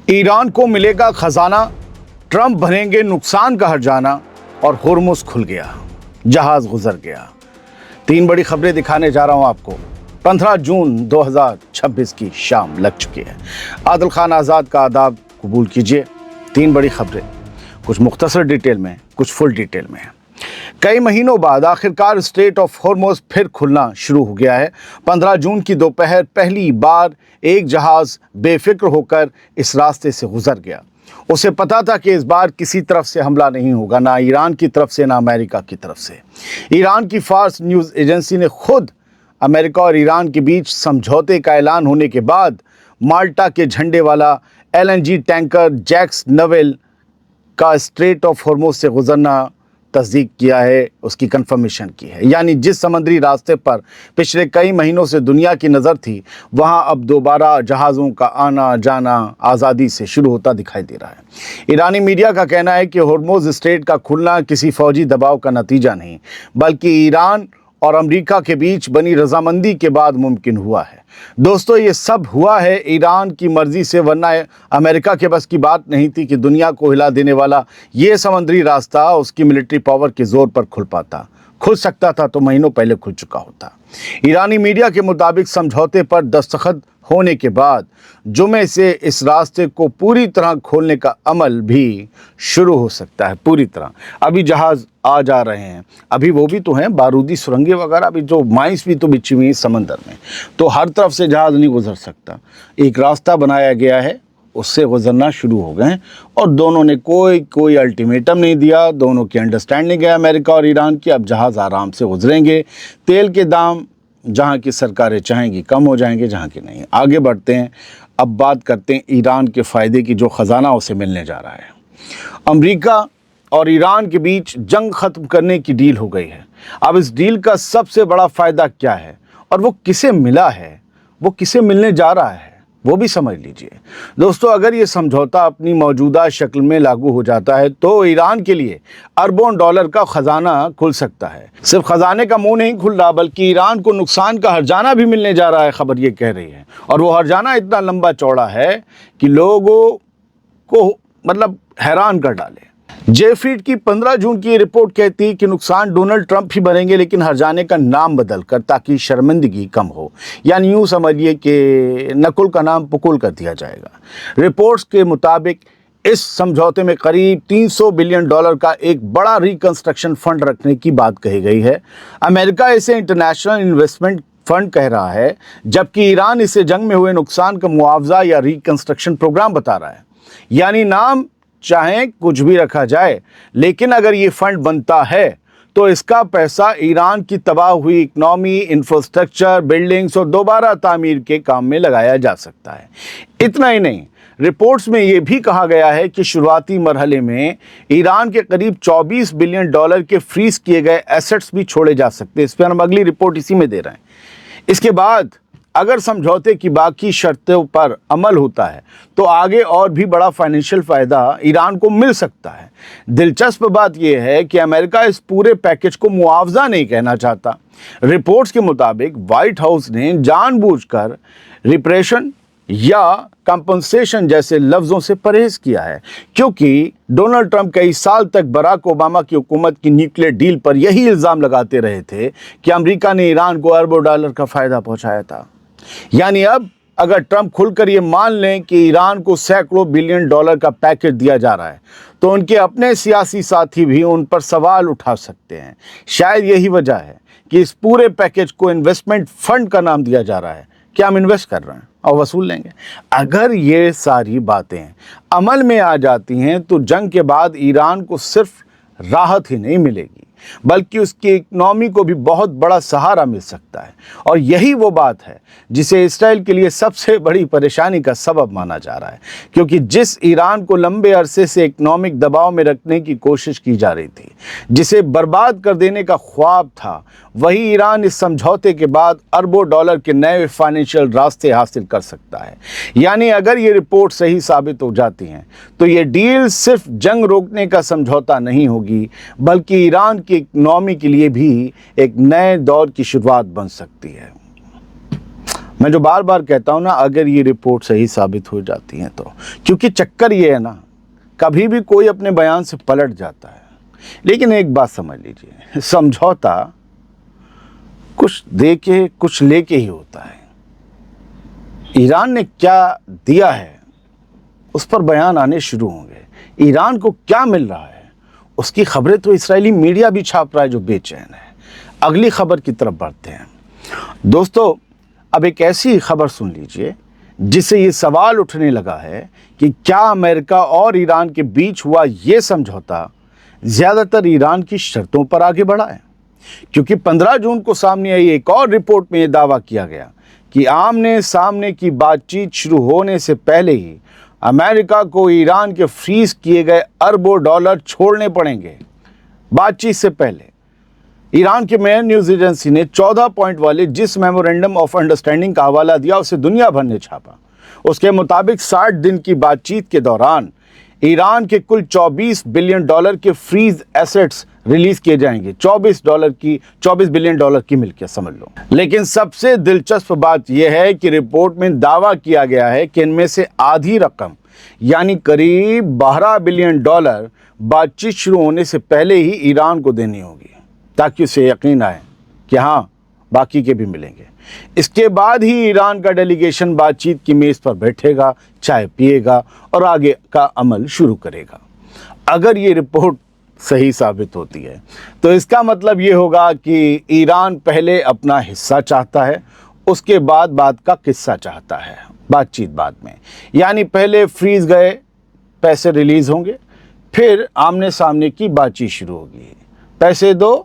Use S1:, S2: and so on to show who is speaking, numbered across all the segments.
S1: Iran को मिलेगा खजाना, ट्रंप भरेंगे नुकसान का हर्जाना और होर्मुज खुल गया, जहाज गुजर गया। तीन बड़ी खबरें दिखाने जा रहा हूं आपको। 15 जून 2026 की शाम लग चुकी है। आदिल खान आज़ाद का आदाब कबूल कीजिए। तीन बड़ी खबरें, कुछ मुख्तसर डिटेल में, कुछ फुल डिटेल में। कई महीनों बाद आखिरकार स्ट्रेट ऑफ हॉर्मुज फिर खुलना शुरू हो गया है। 15 जून की दोपहर पहली बार एक जहाज बेफिक्र होकर इस रास्ते से गुजर गया। उसे पता था कि इस बार किसी तरफ से हमला नहीं होगा, ना ईरान की तरफ से ना अमेरिका की तरफ से। ईरान की फार्स न्यूज़ एजेंसी ने खुद अमेरिका और ईरान के बीच समझौते का ऐलान होने के बाद माल्टा के झंडे वाला LNG टैंकर जैक्स नवेल का स्ट्रेट ऑफ हॉर्मुज से गुजरना तस्दीक किया है, उसकी कंफर्मेशन की है। यानी जिस समुद्री रास्ते पर पिछले कई महीनों से दुनिया की नज़र थी, वहां अब दोबारा जहाज़ों का आना जाना आज़ादी से शुरू होता दिखाई दे रहा है। ईरानी मीडिया का कहना है कि हॉर्मुज स्ट्रेट का खुलना किसी फौजी दबाव का नतीजा नहीं, बल्कि ईरान और अमेरिका के बीच बनी रजामंदी के बाद मुमकिन हुआ है। दोस्तों, ये सब हुआ है ईरान की मर्जी से, वरना अमेरिका के बस की बात नहीं थी कि दुनिया को हिला देने वाला ये समुद्री रास्ता उसकी मिलिट्री पावर के जोर पर खुल पाता। खुल सकता था तो महीनों पहले खुल चुका होता। ईरानी मीडिया के मुताबिक समझौते पर दस्तखत होने के बाद जुमे से इस रास्ते को पूरी तरह खोलने का अमल भी शुरू हो सकता है। पूरी तरह अभी जहाज़ आ जा रहे हैं, अभी वो भी तो हैं बारूदी सुरंगें वगैरह, अभी जो माइंस भी तो बिछी हुई समंदर में, तो हर तरफ से जहाज़ नहीं गुजर सकता। एक रास्ता बनाया गया है, उससे गुजरना शुरू हो गए और दोनों ने कोई अल्टीमेटम नहीं दिया। दोनों की अंडरस्टैंडिंग है अमेरिका और ईरान की, अब जहाज़ आराम से गुजरेंगे। तेल के दाम जहाँ की सरकारें चाहेंगी कम हो जाएंगे, जहाँ की नहीं। आगे बढ़ते हैं, अब बात करते हैं ईरान के फ़ायदे की, जो ख़जाना उसे मिलने जा रहा है। अमेरिका और ईरान के बीच जंग ख़त्म करने की डील हो गई है। अब इस डील का सबसे बड़ा फ़ायदा क्या है और वो किसे मिला है, वो किसे मिलने जा रहा है, वो भी समझ लीजिए। दोस्तों, अगर ये समझौता अपनी मौजूदा शक्ल में लागू हो जाता है तो ईरान के लिए अरबों डॉलर का खजाना खुल सकता है। सिर्फ खजाने का मुंह नहीं खुल रहा, बल्कि ईरान को नुकसान का हर्जाना भी मिलने जा रहा है, खबर ये कह रही है। और वो हर्जाना इतना लंबा चौड़ा है कि लोगों को हैरान कर डाले। जेफीड की 15 जून की रिपोर्ट कहती है कि नुकसान डोनाल्ड ट्रंप ही भरेंगे, लेकिन हर्जाने का नाम बदल कर, ताकि शर्मिंदगी कम हो। यानी यूँ समझिए कि नकुल का नाम पुकुल कर दिया जाएगा। रिपोर्ट्स के मुताबिक इस समझौते में करीब $300 बिलियन का एक बड़ा रिकंस्ट्रक्शन फंड रखने की बात कही गई है। अमेरिका इसे इंटरनेशनल इन्वेस्टमेंट फंड कह रहा है, जबकि ईरान इसे जंग में हुए नुकसान का मुआवजा या रिकंस्ट्रक्शन प्रोग्राम बता रहा है। यानी नाम चाहे कुछ भी रखा जाए, लेकिन अगर ये फंड बनता है तो इसका पैसा ईरान की तबाह हुई इकनॉमी, इंफ्रास्ट्रक्चर, बिल्डिंग्स और दोबारा तामीर के काम में लगाया जा सकता है। इतना ही नहीं, रिपोर्ट्स में ये भी कहा गया है कि शुरुआती मरहले में ईरान के करीब $24 बिलियन के फ्रीज किए गए एसेट्स भी छोड़े जा सकते हैं। इस पर हम अगली रिपोर्ट इसी में दे रहे हैं। इसके बाद अगर समझौते की बाकी शर्तों पर अमल होता है तो आगे और भी बड़ा फाइनेंशियल फ़ायदा ईरान को मिल सकता है। दिलचस्प बात यह है कि अमेरिका इस पूरे पैकेज को मुआवजा नहीं कहना चाहता। रिपोर्ट्स के मुताबिक व्हाइट हाउस ने जानबूझकर रिप्रेशन या कंपनसेशन जैसे लफ्ज़ों से परहेज किया है, क्योंकि डोनाल्ड ट्रंप कई साल तक बराक ओबामा की हुकूमत की न्यूक्लियर डील पर यही इल्ज़ाम लगाते रहे थे कि अमेरिका ने ईरान को अरबों डॉलर का फ़ायदा पहुंचाया था। यानी अब अगर ट्रंप खुलकर ये मान लें कि ईरान को सैकड़ों बिलियन डॉलर का पैकेज दिया जा रहा है, तो उनके अपने सियासी साथी भी उन पर सवाल उठा सकते हैं। शायद यही वजह है कि इस पूरे पैकेज को इन्वेस्टमेंट फंड का नाम दिया जा रहा है कि हम इन्वेस्ट कर रहे हैं और वसूल लेंगे। अगर ये सारी बातें अमल में आ जाती हैं तो जंग के बाद ईरान को सिर्फ राहत ही नहीं मिलेगी, बल्कि उसकी इकनॉमी को भी बहुत बड़ा सहारा मिल सकता है। और यही वो बात है जिसे इस्राइल के लिए सबसे बड़ी परेशानी का सबब माना जा रहा है, क्योंकि जिस ईरान को लंबे अरसे से इकनॉमिक दबाव में रखने की कोशिश की जा रही थी, जिसे बर्बाद कर देने का ख्वाब था, वही ईरान इस समझौते के बाद अरबों डॉलर के नए फाइनेंशियल रास्ते हासिल कर सकता है। यानी अगर ये रिपोर्ट सही साबित हो जाती हैं तो ये डील सिर्फ जंग रोकने का समझौता नहीं होगी, बल्कि ईरान की इकनॉमी के लिए भी एक नए दौर की शुरुआत बन सकती है। मैं जो बार बार कहता हूँ ना, अगर ये रिपोर्ट सही साबित हो जाती हैं तो, क्योंकि चक्कर ये है ना, कभी भी कोई अपने बयान से पलट जाता है। लेकिन एक बात समझ लीजिए, समझौता कुछ दे के कुछ लेके ही होता है। ईरान ने क्या दिया है उस पर बयान आने शुरू होंगे। ईरान को क्या मिल रहा है उसकी खबरें तो इस्राएली मीडिया भी छाप रहा है, जो बेचैन है। अगली खबर की तरफ बढ़ते हैं दोस्तों। अब एक ऐसी खबर सुन लीजिए जिससे ये सवाल उठने लगा है कि क्या अमेरिका और ईरान के बीच हुआ ये समझौता ज़्यादातर ईरान की शर्तों पर आगे बढ़ा है। क्योंकि 15 जून को सामने आई एक और रिपोर्ट में ये दावा किया गया कि आमने सामने की बातचीत शुरू होने से पहले ही अमेरिका को ईरान के फ्रीज किए गए अरबों डॉलर छोड़ने पड़ेंगे। बातचीत से पहले ईरान के मेयर न्यूज़ एजेंसी ने 14 पॉइंट वाले जिस मेमोरेंडम ऑफ अंडरस्टैंडिंग का हवाला दिया उसे दुनिया भर ने छापा। उसके मुताबिक 60 दिन की बातचीत के दौरान ईरान के कुल 24 बिलियन डॉलर के फ्रीज एसेट्स रिलीज किए जाएंगे। 24 बिलियन डॉलर की मिल्कियत समझ लो। लेकिन सबसे दिलचस्प बात यह है कि रिपोर्ट में दावा किया गया है कि इनमें से आधी रकम यानी करीब 12 बिलियन डॉलर बातचीत शुरू होने से पहले ही ईरान को देनी होगी, ताकि उसे यकीन आए कि हाँ बाकी के भी मिलेंगे। इसके बाद ही ईरान का डेलीगेशन बातचीत की मेज़ पर बैठेगा, चाय पिएगा और आगे का अमल शुरू करेगा। अगर ये रिपोर्ट सही साबित होती है तो इसका मतलब ये होगा कि ईरान पहले अपना हिस्सा चाहता है, उसके बाद बात का किस्सा चाहता है, बातचीत बाद में। यानी पहले फ्रीज गए पैसे रिलीज़ होंगे, फिर आमने सामने की बातचीत शुरू होगी। पैसे दो,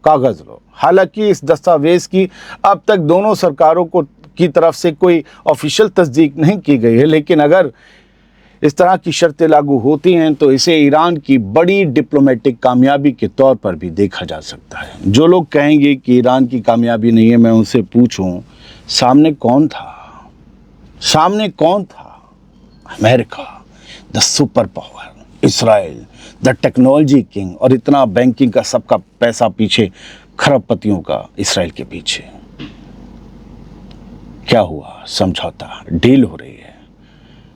S1: कागज़ लो। हालांकि इस दस्तावेज़ की अब तक दोनों सरकारों की तरफ से कोई ऑफिशियल तस्दीक नहीं की गई है, लेकिन अगर इस तरह की शर्तें लागू होती हैं तो इसे ईरान की बड़ी डिप्लोमेटिक कामयाबी के तौर पर भी देखा जा सकता है। जो लोग कहेंगे कि ईरान की कामयाबी नहीं है, मैं उनसे पूछूं सामने कौन था? सामने कौन था? America, the super power, Israel, the technology king, और इतना बैंकिंग का सबका पैसा पीछे, खरबपतियों का इसराइल के पीछे। क्या हुआ? समझौता, डील हो रही है।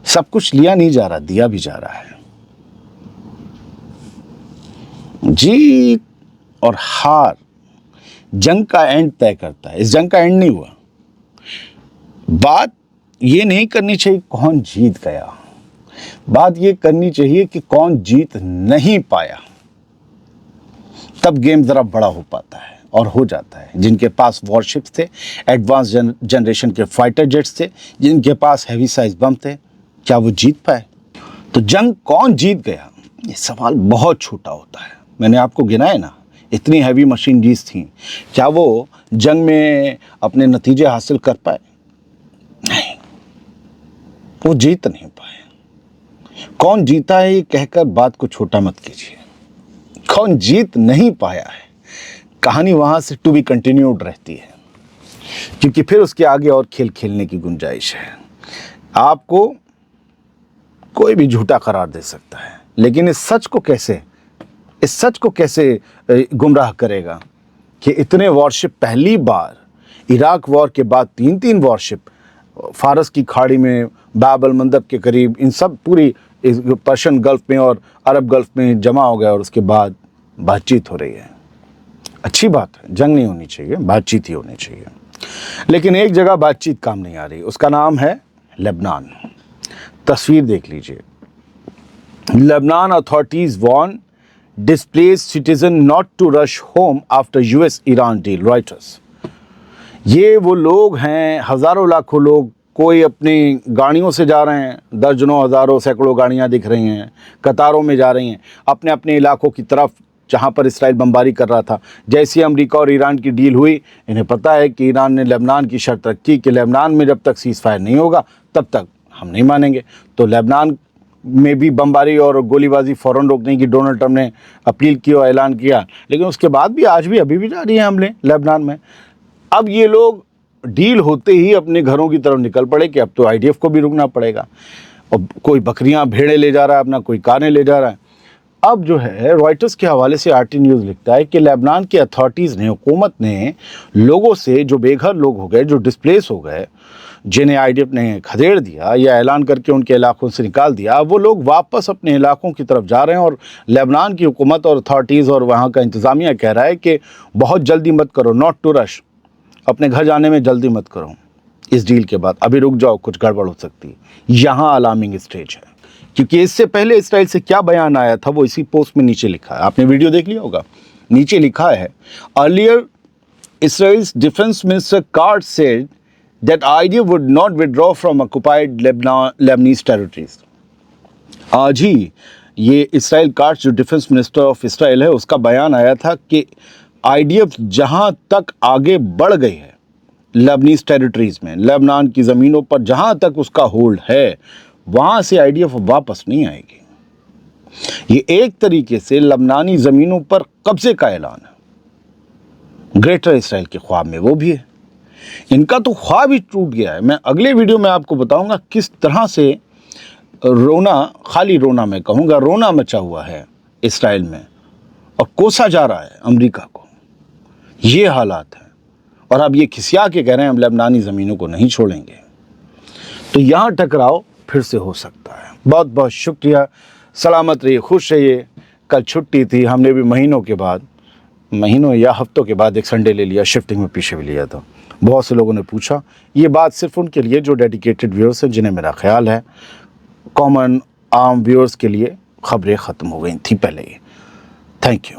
S1: सब कुछ लिया नहीं जा रहा, दिया भी जा रहा है। जीत और हार जंग का एंड तय करता है। इस जंग का एंड नहीं हुआ। बात ये नहीं करनी चाहिए कौन जीत गया, बात ये करनी चाहिए कि कौन जीत नहीं पाया। तब गेम जरा बड़ा हो पाता है और हो जाता है। जिनके पास वॉरशिप्स थे, एडवांस जनरेशन के फाइटर जेट्स थे, जिनके पास हैवी साइज बम थे, क्या वो जीत पाए? तो जंग कौन जीत गया, ये सवाल बहुत छोटा होता है। मैंने आपको गिनाए ना, इतनी हैवी मशीनरीज थी, क्या वो जंग में अपने नतीजे हासिल कर पाए? नहीं, वो जीत नहीं पाए। कौन जीता है ये कहकर बात को छोटा मत कीजिए। कौन जीत नहीं पाया है, कहानी वहां से टू बी कंटिन्यूड रहती है, क्योंकि फिर उसके आगे और खेल खेलने की गुंजाइश है। आपको कोई भी झूठा करार दे सकता है, लेकिन इस सच को कैसे गुमराह करेगा कि इतने वॉरशिप पहली बार इराक वॉर के बाद 3 वॉरशिप फारस की खाड़ी में, बाब अल मंदब के करीब, इन सब पूरी पर्शियन गल्फ में और अरब गल्फ में जमा हो गया और उसके बाद बातचीत हो रही है। अच्छी बात है, जंग नहीं होनी चाहिए, बातचीत ही होनी चाहिए। लेकिन एक जगह बातचीत काम नहीं आ रही, उसका नाम है लेबनान। तस्वीर देख लीजिए। Lebanon authorities warn displaced citizen not to rush home after US Iran deal, Reuters. ये वो लोग हैं, हज़ारों लाखों लोग, कोई अपनी गाड़ियों से जा रहे हैं, दर्जनों हज़ारों सैकड़ों गाड़ियां दिख रही हैं, कतारों में जा रही हैं अपने अपने इलाकों की तरफ जहां पर इसराइल बमबारी कर रहा था। जैसे अमेरिका और ईरान की डील हुई, इन्हें पता है कि ईरान ने लेबनान की शर्त रखी कि लेबनान में जब तक सीज़ फायर नहीं होगा तब तक हम नहीं मानेंगे। तो लेबनान में भी बमबारी और गोलीबारी फ़ौरन रोकने की डोनाल्ड ट्रंप ने अपील की और ऐलान किया, लेकिन उसके बाद भी आज भी अभी भी जारी हैं हमले लेबनान में। अब ये लोग डील होते ही अपने घरों की तरफ निकल पड़े कि अब तो आईडीएफ को भी रुकना पड़ेगा। और कोई बकरियां भेड़े ले जा रहा है अपना, कोई कारें ले जा रहा है। اب جو ہے رائٹرز کے حوالے سے RT نیوز لکھتا ہے کہ لیبنان کی اتھارٹیز نے، حکومت نے لوگوں سے، جو بے گھر لوگ ہو گئے، جو ڈسپلیس ہو گئے، جنہیں IDF نے کھدیڑ دیا یا اعلان کر کے ان کے علاقوں سے نکال دیا، وہ لوگ واپس اپنے علاقوں کی طرف جا رہے ہیں، اور لیبنان کی حکومت اور اتھارٹیز اور وہاں کا انتظامیہ کہہ رہا ہے کہ بہت جلدی مت کرو، ناٹ ٹو رش، اپنے گھر جانے میں جلدی مت کرو اس ڈیل کے بعد، ابھی رک جاؤ، کچھ گڑبڑ ہو سکتی ہے۔ یہاں الارمنگ اسٹیج ہے، کیونکہ اس سے پہلے اسرائیل سے کیا بیان آیا تھا وہ اسی پوسٹ میں نیچے لکھا ہے، آپ نے ویڈیو دیکھ لیا ہوگا، نیچے لکھا ہے earlier Israel's defense minister Katz said that IDF would not withdraw from occupied Lebanese territories. آج ہی یہ اسرائیل کاٹس جو ڈیفنس منسٹر آف اسرائیل ہے، اس کا بیان آیا تھا کہ IDF جہاں تک آگے بڑھ گئی ہے لیبنیز ٹیریٹریز میں، لبنان کی زمینوں پر جہاں تک اس کا ہولڈ ہے، وہاں سے IDF واپس نہیں آئے گی۔ یہ ایک طریقے سے لبنانی زمینوں پر قبضے کا اعلان ہے۔ گریٹر اسرائیل کے خواب میں وہ بھی ہے، ان کا تو خواب ہی ٹوٹ گیا ہے۔ میں اگلے ویڈیو میں آپ کو بتاؤں گا کس طرح سے رونا، خالی رونا میں کہوں گا، رونا مچا ہوا ہے اسرائیل میں اور کوسا جا رہا ہے امریکہ کو، یہ حالات ہیں، اور اب یہ کھسیا کے کہہ رہے ہیں ہم لبنانی زمینوں کو نہیں چھوڑیں گے، تو یہاں ٹکراؤ پھر سے ہو سکتا ہے۔ بہت بہت شکریہ، سلامت رہیے، خوش رہیے۔ کل چھٹی تھی، ہم نے بھی مہینوں یا ہفتوں کے بعد ایک سنڈے لے لیا، شفٹنگ میں پیچھے بھی لیا تھا۔ بہت سے لوگوں نے پوچھا، یہ بات صرف ان کے لیے جو ڈیڈیکیٹڈ ویورز ہیں، جنہیں میرا خیال ہے کامن عام ویورز کے لیے خبریں ختم ہو گئی تھیں پہلے ہی۔ Thank you.